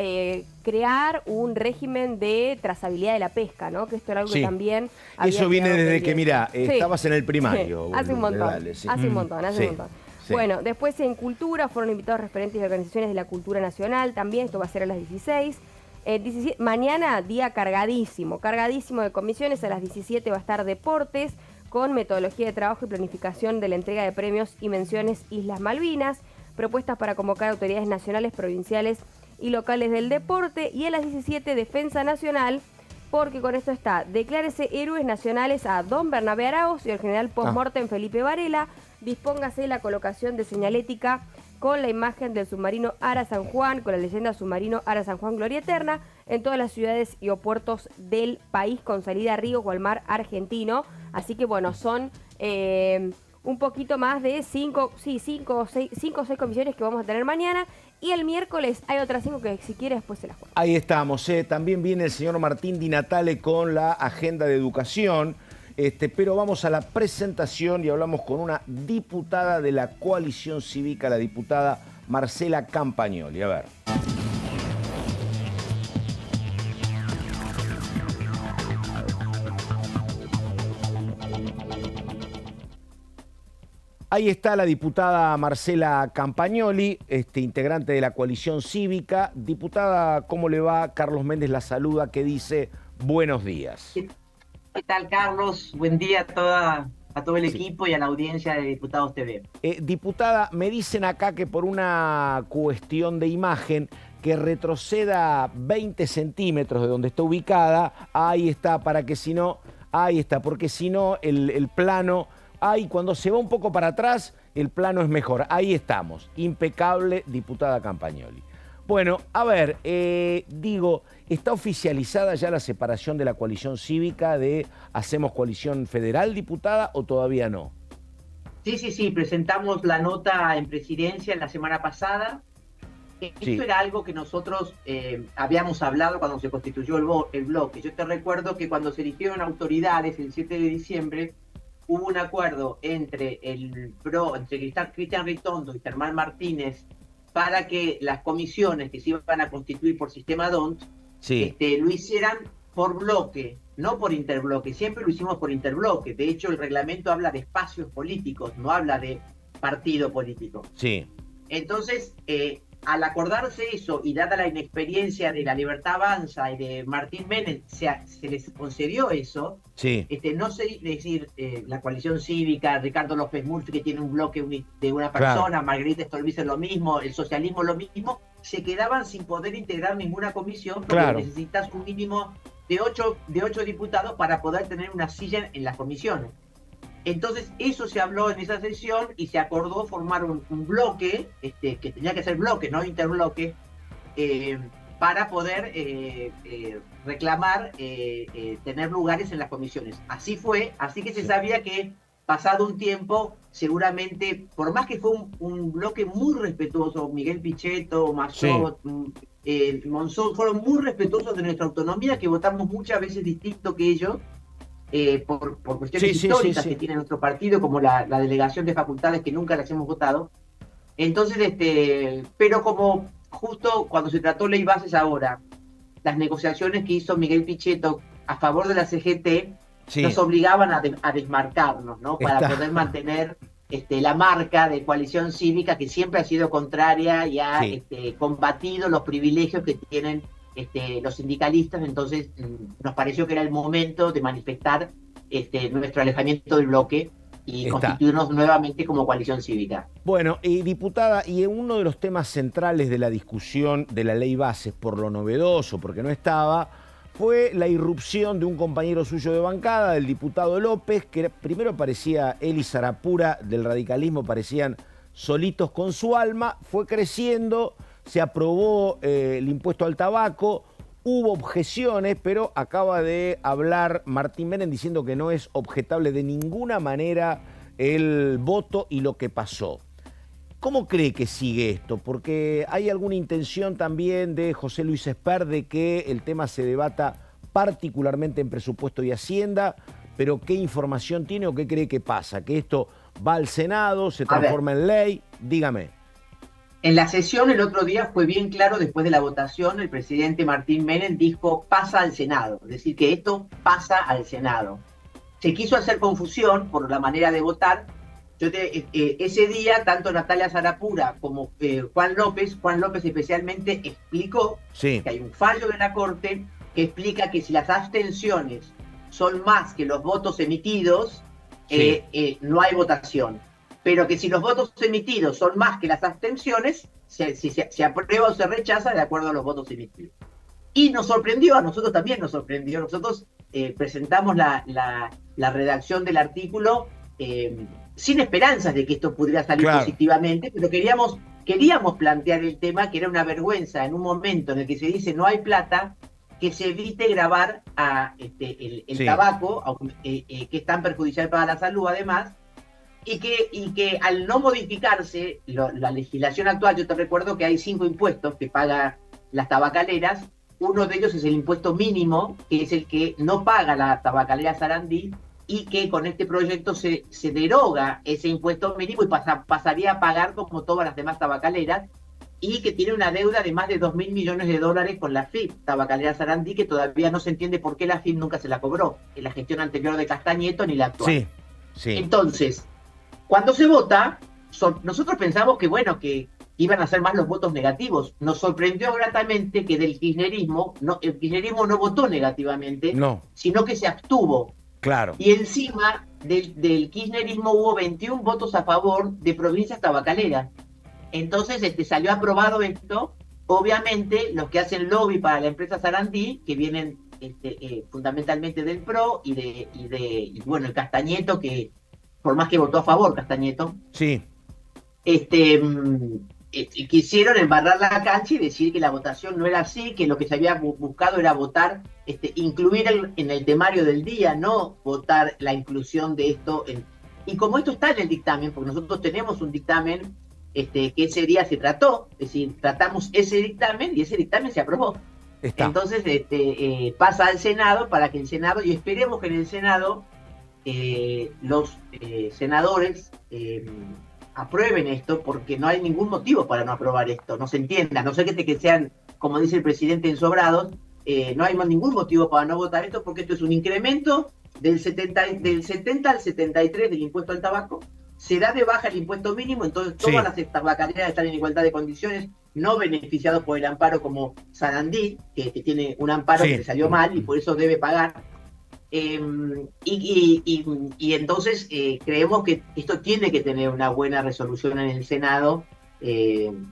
crear un régimen de trazabilidad de la pesca, ¿no? Que esto era algo Sí. que también había Eso viene quedado desde que, pendiente. mira, Sí. estabas en el primario. Hace un montón, Dale, sí. hace un montón. Sí, sí. Bueno, después en Cultura fueron invitados referentes de organizaciones de la cultura nacional, también esto va a ser a las 16. 17 mañana, día cargadísimo de comisiones, a las 17 va a estar Deportes, con metodología de trabajo y planificación de la entrega de premios y menciones Islas Malvinas, propuestas para convocar autoridades nacionales, provinciales y locales del deporte, y a las 17 Defensa Nacional, porque con esto está, declárese héroes nacionales a Don Bernabé Arauz y el general post-mortem Felipe Varela, dispóngase la colocación de señalética con la imagen del submarino Ara San Juan, con la leyenda submarino Ara San Juan Gloria Eterna, en todas las ciudades y o puertos del país con salida a ríos o al mar argentino. Así que bueno, son un poquito más de 5 o 6 comisiones que vamos a tener mañana. Y el miércoles hay otras 5 que si quiere después se las cuento. Ahí estamos. También viene el señor Martín Di Natale con la agenda de educación. Pero vamos a la presentación y hablamos con una diputada de la coalición cívica, la diputada Marcela Campagnoli. A ver. Ahí está la diputada Marcela Campagnoli, integrante de la coalición cívica. Diputada, ¿cómo le va? Carlos Méndez la saluda, que dice buenos días. ¿Qué tal, Carlos? Buen día a todo el equipo y a la audiencia de Diputados TV. Diputada, me dicen acá que por una cuestión de imagen, que retroceda 20 centímetros de donde está ubicada. Ahí está, para que si no, ahí está, porque si no el plano, ahí cuando se va un poco para atrás, el plano es mejor. Ahí estamos, impecable, diputada Campagnoli. Bueno, a ver, ¿está oficializada ya la separación de la coalición cívica de Hacemos Coalición Federal, diputada, o todavía no? Sí, presentamos la nota en presidencia la semana pasada. Esto era algo que nosotros habíamos hablado cuando se constituyó el bloque. Yo te recuerdo que cuando se eligieron autoridades el 7 de diciembre, hubo un acuerdo entre Cristian Ritondo y Germán Martínez para que las comisiones que se iban a constituir por sistema DONT lo hicieran por bloque, no por interbloque. Siempre lo hicimos por interbloque. De hecho, el reglamento habla de espacios políticos, no habla de partido político. Sí. Entonces, al acordarse eso y dada la inexperiencia de la Libertad Avanza y de Martín Menem, se les concedió eso. Sí. No sé, es decir, la coalición cívica, Ricardo López Murphy, que tiene un bloque de una persona, claro. Margarita Stolbizer lo mismo, el socialismo lo mismo, se quedaban sin poder integrar ninguna comisión porque claro. Necesitas un mínimo de 8 diputados para poder tener una silla en las comisiones. Entonces eso se habló en esa sesión y se acordó formar un bloque, que tenía que ser bloque, no interbloque, para poder reclamar tener lugares en las comisiones. Así fue, así que se sabía que pasado un tiempo, seguramente, por más que fue un bloque muy respetuoso, Miguel Pichetto, Massot, Monzón, fueron muy respetuosos de nuestra autonomía, que votamos muchas veces distinto que ellos, por cuestiones históricas que tiene nuestro partido, como la delegación de facultades que nunca las hemos votado. Entonces, pero como justo cuando se trató ley bases ahora, las negociaciones que hizo Miguel Pichetto a favor de la CGT nos obligaban a desmarcarnos, ¿no? Para poder mantener la marca de coalición cívica, que siempre ha sido contraria y ha combatido los privilegios que tienen los sindicalistas. Entonces nos pareció que era el momento de manifestar nuestro alejamiento del bloque y constituirnos nuevamente como coalición cívica. Bueno, diputada, y uno de los temas centrales de la discusión de la ley bases, por lo novedoso, porque no estaba, fue la irrupción de un compañero suyo de bancada, del diputado López, que primero parecía él y Sarapura del radicalismo, parecían solitos con su alma, fue creciendo, se aprobó el impuesto al tabaco, hubo objeciones, pero acaba de hablar Martín Menem diciendo que no es objetable de ninguna manera el voto y lo que pasó. ¿Cómo cree que sigue esto? Porque hay alguna intención también de José Luis Esper de que el tema se debata particularmente en presupuesto y Hacienda, pero ¿qué información tiene o qué cree que pasa? ¿Que esto va al Senado, se transforma en ley? Dígame. En la sesión el otro día fue bien claro, después de la votación, el presidente Martín Menem dijo pasa al Senado, es decir, que esto pasa al Senado. Se quiso hacer confusión por la manera de votar. Ese día, tanto Natalia Sarapura como Juan López especialmente explicó que hay un fallo de la Corte que explica que si las abstenciones son más que los votos emitidos, no hay votación. Pero que si los votos emitidos son más que las abstenciones, se aprueba o se rechaza de acuerdo a los votos emitidos. Y nos sorprendió, a nosotros también nos sorprendió. Nosotros presentamos la redacción del artículo sin esperanzas de que esto pudiera salir positivamente, pero queríamos plantear el tema, que era una vergüenza en un momento en el que se dice no hay plata, que se evite gravar el tabaco, que es tan perjudicial para la salud además, y que al no modificarse la legislación actual, yo te recuerdo que hay 5 impuestos que pagan las tabacaleras. Uno de ellos es el impuesto mínimo, que es el que no paga la tabacalera Sarandí, y que con este proyecto se deroga ese impuesto mínimo y pasaría a pagar como todas las demás tabacaleras, y que tiene una deuda de más de 2.000 millones de dólares con la FIP, Tabacalera Sarandí, que todavía no se entiende por qué la FIP nunca se la cobró, en la gestión anterior de Castañeto ni la actual. Entonces, cuando se vota, nosotros pensamos que, bueno, que iban a ser más los votos negativos. Nos sorprendió gratamente que del kirchnerismo, el kirchnerismo no votó negativamente, sino que se abstuvo. Y encima del kirchnerismo hubo 21 votos a favor de provincias tabacaleras. Entonces salió aprobado esto. Obviamente, los que hacen lobby para la empresa Sarandí, que vienen fundamentalmente del PRO y bueno, el Castañeto, que por más que votó a favor Castañeto, quisieron embarrar la cancha y decir que la votación no era así, que lo que se había buscado era votar, incluir en el temario del día, no votar la inclusión de esto. Y como esto está en el dictamen, porque nosotros tenemos un dictamen que ese día se trató, es decir, tratamos ese dictamen y ese dictamen se aprobó. Entonces pasa al Senado para que el Senado, y esperemos que en el Senado los senadores aprueben esto, porque no hay ningún motivo para no aprobar esto, no se entienda, no sé que sean, como dice el presidente, ensobrados, no hay ningún motivo para no votar esto, porque esto es un incremento del 70 al 73 del impuesto al tabaco, se da de baja el impuesto mínimo, entonces todas las tabacaleras están en igualdad de condiciones, no beneficiados por el amparo como Sarandí, que tiene un amparo que le salió mal y por eso debe pagar. Y entonces creemos que esto tiene que tener una buena resolución en el Senado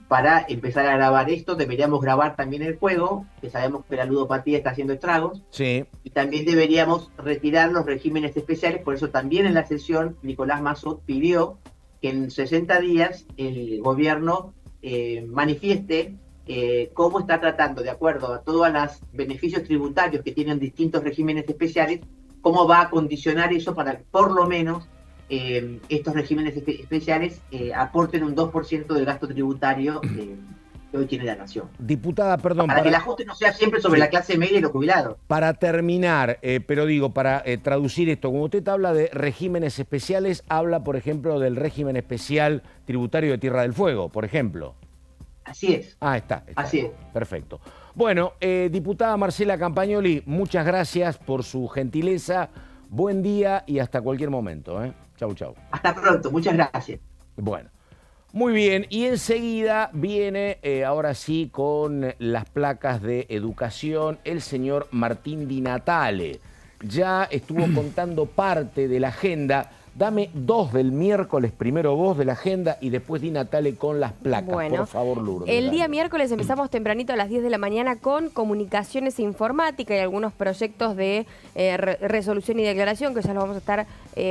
para empezar a grabar esto. Deberíamos grabar también el juego, que sabemos que la ludopatía está haciendo estragos, y también deberíamos retirar los regímenes especiales. Por eso también en la sesión Nicolás Mazzot pidió que en 60 días el gobierno manifieste cómo está tratando, de acuerdo a todos los beneficios tributarios que tienen distintos regímenes especiales, cómo va a condicionar eso para que por lo menos estos regímenes especiales aporten un 2% del gasto tributario que hoy tiene la nación. Diputada, perdón. Para que el ajuste no sea siempre sobre la clase media y los jubilados. Para terminar, pero digo, para traducir esto, cuando usted habla de regímenes especiales, habla, por ejemplo, del régimen especial tributario de Tierra del Fuego, por ejemplo. Así es. Está. Así es. Perfecto. Bueno, diputada Marcela Campagnoli, muchas gracias por su gentileza. Buen día y hasta cualquier momento. Chau, chau. Hasta pronto, muchas gracias. Bueno, muy bien. Y enseguida viene, ahora sí, con las placas de educación, el señor Martín Di Natale. Ya estuvo contando parte de la agenda Dame 2 del miércoles, primero vos de la agenda y después Di Natale con las placas. Bueno, por favor, Lourdes. el día miércoles empezamos tempranito a las 10 de la mañana con comunicaciones e informática y algunos proyectos de resolución y declaración que ya los vamos a estar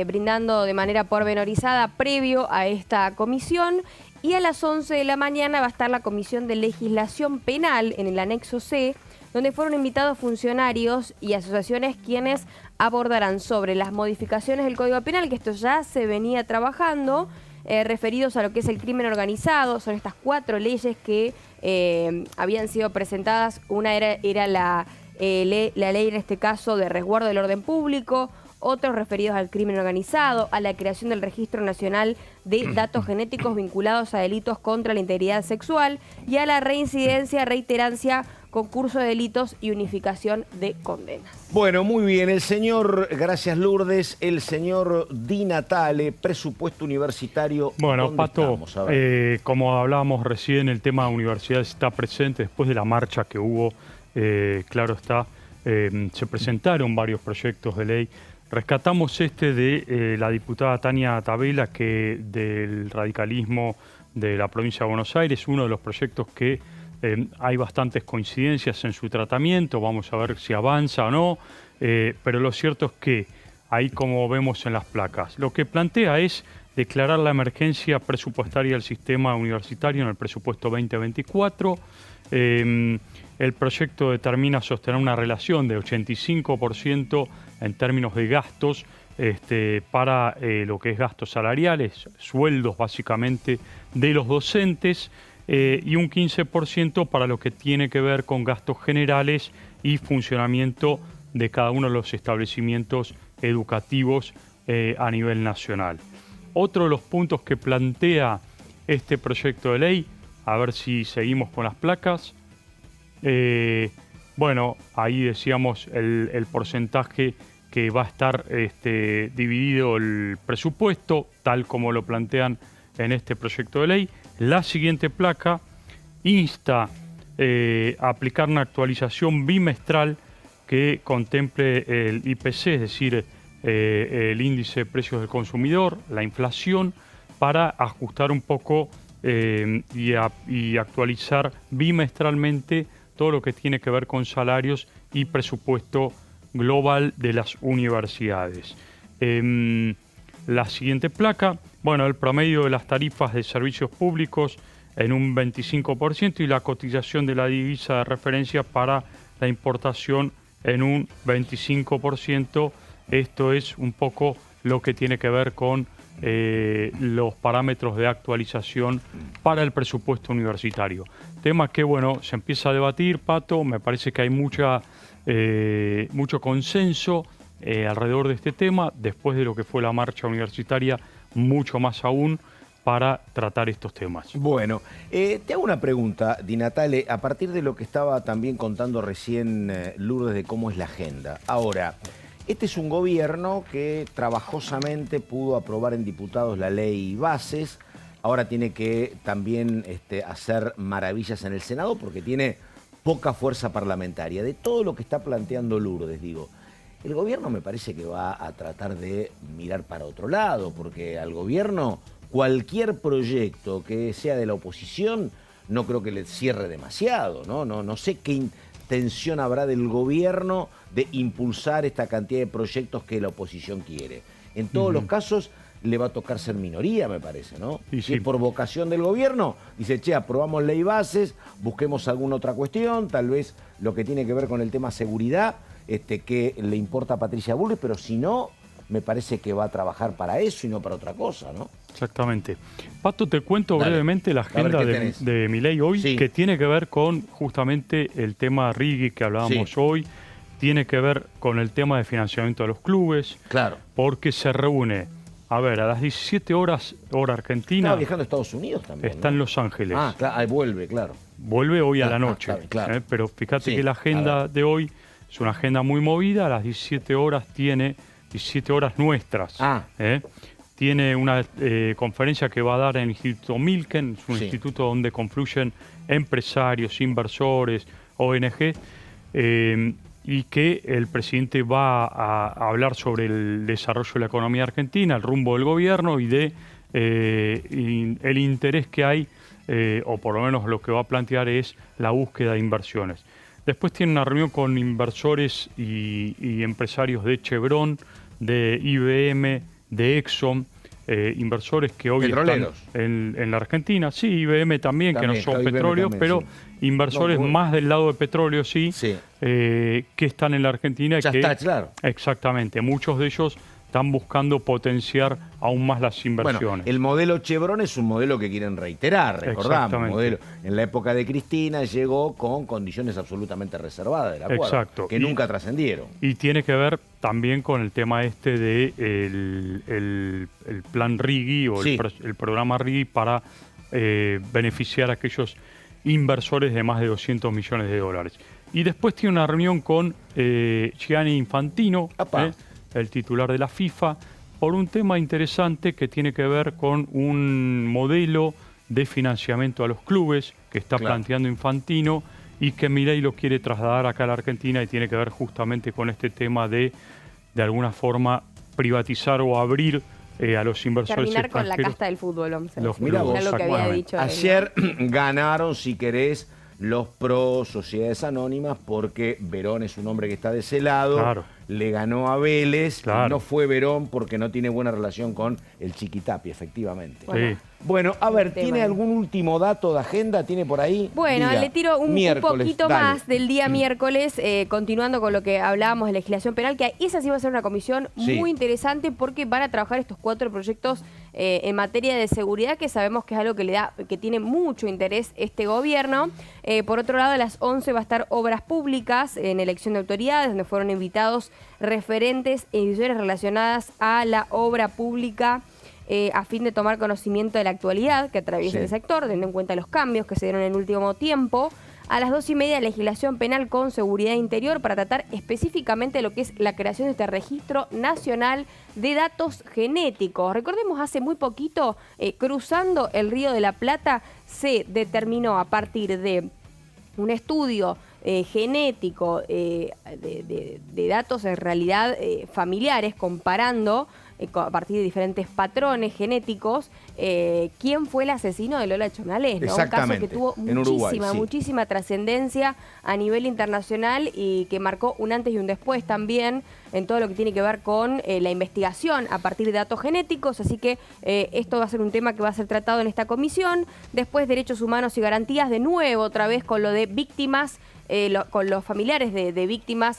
brindando de manera pormenorizada previo a esta comisión. Y a las 11 de la mañana va a estar la Comisión de Legislación Penal en el anexo C, donde fueron invitados funcionarios y asociaciones quienes abordarán sobre las modificaciones del Código Penal, que esto ya se venía trabajando, referidos a lo que es el crimen organizado. Son estas 4 leyes que habían sido presentadas. Una era la ley, en este caso, de resguardo del orden público, otros referidos al crimen organizado, a la creación del Registro Nacional de Datos Genéticos vinculados a delitos contra la integridad sexual y a la reincidencia, reiterancia, concurso de delitos y unificación de condenas. Bueno, muy bien. El señor, gracias Lourdes, el señor Di Natale, presupuesto universitario. Bueno, Pato, como hablábamos recién, el tema de universidades está presente después de la marcha que hubo, claro está, se presentaron varios proyectos de ley. Rescatamos este de la diputada Tania Tabela, que del radicalismo de la provincia de Buenos Aires, uno de los proyectos que hay bastantes coincidencias en su tratamiento, vamos a ver si avanza o no, pero lo cierto es que ahí, como vemos en las placas, lo que plantea es declarar la emergencia presupuestaria del sistema universitario en el presupuesto 2024. El proyecto determina sostener una relación de 85% en términos de gastos para lo que es gastos salariales, sueldos básicamente de los docentes, y un 15% para lo que tiene que ver con gastos generales y funcionamiento de cada uno de los establecimientos educativos a nivel nacional. Otro de los puntos que plantea este proyecto de ley, a ver si seguimos con las placas, bueno, ahí decíamos el porcentaje que va a estar dividido el presupuesto, tal como lo plantean en este proyecto de ley. La siguiente placa insta a aplicar una actualización bimestral que contemple el IPC, es decir, el índice de precios del consumidor, la inflación, para ajustar un poco y actualizar bimestralmente todo lo que tiene que ver con salarios y presupuesto global de las universidades. La siguiente placa, bueno, el promedio de las tarifas de servicios públicos en un 25% y la cotización de la divisa de referencia para la importación en un 25%. Esto es un poco lo que tiene que ver con los parámetros de actualización para el presupuesto universitario. Tema que, bueno, se empieza a debatir, Pato, me parece que hay mucho consenso alrededor de este tema, después de lo que fue la marcha universitaria, mucho más aún para tratar estos temas. Bueno, te hago una pregunta, Di Natale, a partir de lo que estaba también contando recién Lourdes de cómo es la agenda. Ahora, este es un gobierno que trabajosamente pudo aprobar en diputados la ley bases, ahora tiene que también hacer maravillas en el Senado porque tiene poca fuerza parlamentaria. De todo lo que está planteando Lourdes, digo, el gobierno me parece que va a tratar de mirar para otro lado, porque al gobierno cualquier proyecto que sea de la oposición no creo que le cierre demasiado, ¿no? No sé qué intención habrá del gobierno de impulsar esta cantidad de proyectos que la oposición quiere. En todos los casos le va a tocar ser minoría, me parece, ¿no? Y si es por vocación del gobierno, dice, che, aprobamos ley bases, busquemos alguna otra cuestión, tal vez lo que tiene que ver con el tema seguridad, que le importa a Patricia Bullrich, pero si no, me parece que va a trabajar para eso y no para otra cosa, ¿no? Exactamente. Pato, te cuento brevemente la agenda de Milei hoy, sí, que tiene que ver con justamente el tema RIGI que hablábamos hoy, tiene que ver con el tema de financiamiento de los clubes, claro, porque se reúne, a ver, a las 17 horas, hora argentina. Estaba viajando a Estados Unidos también, está en Los Ángeles. Ah, claro, ahí vuelve, claro. Vuelve hoy a la noche, bien, claro. Pero fíjate que la agenda de hoy es una agenda muy movida, a las 17 horas tiene 17 horas nuestras. Tiene una conferencia que va a dar en el Instituto Milken, es un instituto donde confluyen empresarios, inversores, ONG, y que el presidente va a hablar sobre el desarrollo de la economía argentina, el rumbo del gobierno y de el interés que hay, o por lo menos lo que va a plantear es la búsqueda de inversiones. Después tiene una reunión con inversores y empresarios de Chevron, de IBM, de Exxon, inversores que hoy están en la Argentina. Sí, IBM también que no son petróleo, pero sí, inversores más del lado de petróleo, sí. Que están en la Argentina. Ya está, claro. Exactamente. Muchos de ellos están buscando potenciar aún más las inversiones. Bueno, el modelo Chevron es un modelo que quieren reiterar, recordamos. El modelo, en la época de Cristina llegó con condiciones absolutamente reservadas del acuerdo, exacto, que nunca trascendieron. Y tiene que ver también con el tema este de el plan RIGI o el programa RIGI para beneficiar a aquellos inversores de más de 200 millones de dólares. Y después tiene una reunión con Gianni Infantino, el titular de la FIFA, por un tema interesante que tiene que ver con un modelo de financiamiento a los clubes que está planteando Infantino y que Milei lo quiere trasladar acá a la Argentina, y tiene que ver justamente con este tema de alguna forma privatizar o abrir a los inversores terminar extranjeros. Con la casta del fútbol, vamos a decir. Mirá vos, lo que había dicho ayer ganaron, si querés, los pro sociedades anónimas, porque Verón es un hombre que está de ese lado, le ganó a Vélez, no fue Verón porque no tiene buena relación con el Chiquitapia, efectivamente. Bueno, a ver, ¿tiene algún último dato de agenda? ¿Tiene por ahí? Bueno, Diga. le tiro un poquito más del día miércoles, continuando con lo que hablábamos de legislación penal, que esa sí va a ser una comisión muy interesante, porque van a trabajar estos 4 proyectos en materia de seguridad, que sabemos que es algo que tiene mucho interés este gobierno. Por otro lado, a las 11 va a estar Obras Públicas en elección de autoridades, donde fueron invitados referentes e instituciones relacionadas a la obra pública, a fin de tomar conocimiento de la actualidad que atraviesa el sector, teniendo en cuenta los cambios que se dieron en el último tiempo. A las 2:30, legislación penal con seguridad interior, para tratar específicamente lo que es la creación de este registro nacional de datos genéticos. Recordemos, hace muy poquito, cruzando el Río de la Plata, se determinó a partir de un estudio genético de datos en realidad familiares, comparando a partir de diferentes patrones genéticos, quién fue el asesino de Lola Chonalés, ¿no? Un caso que tuvo muchísima trascendencia a nivel internacional y que marcó un antes y un después también en todo lo que tiene que ver con la investigación a partir de datos genéticos. Así que esto va a ser un tema que va a ser tratado en esta comisión. Después, derechos humanos y garantías, de nuevo, otra vez con lo de víctimas, con los familiares de víctimas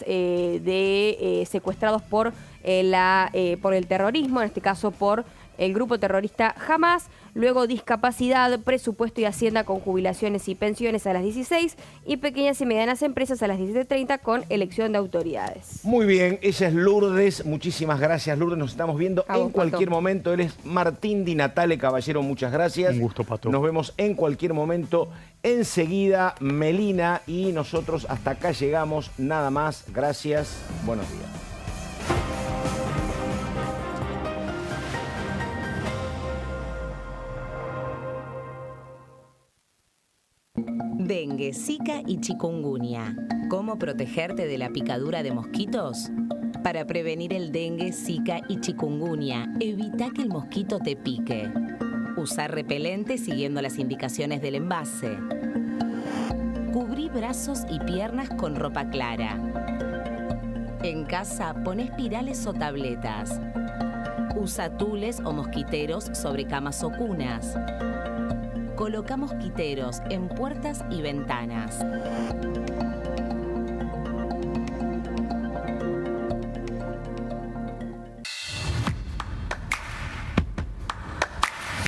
secuestrados por el terrorismo, en este caso por el grupo terrorista Hamas. Luego, discapacidad, presupuesto y hacienda con jubilaciones y pensiones a las 16, y pequeñas y medianas empresas a las 17:30 con elección de autoridades. Muy bien, ella es Lourdes. Muchísimas gracias, Lourdes. Nos estamos viendo en cualquier momento. Él es Martín Di Natale, caballero. Muchas gracias. Un gusto, Pato. Nos vemos en cualquier momento. Enseguida, Melina, y nosotros hasta acá llegamos. Nada más. Gracias. Buenos días. Dengue, Zika y chikungunya. ¿Cómo protegerte de la picadura de mosquitos? Para prevenir el dengue, Zika y chikungunya, evita que el mosquito te pique. Usar repelente siguiendo las indicaciones del envase. Cubrí brazos y piernas con ropa clara. En casa, pon espirales o tabletas. Usa tules o mosquiteros sobre camas o cunas. Coloca mosquiteros en puertas y ventanas.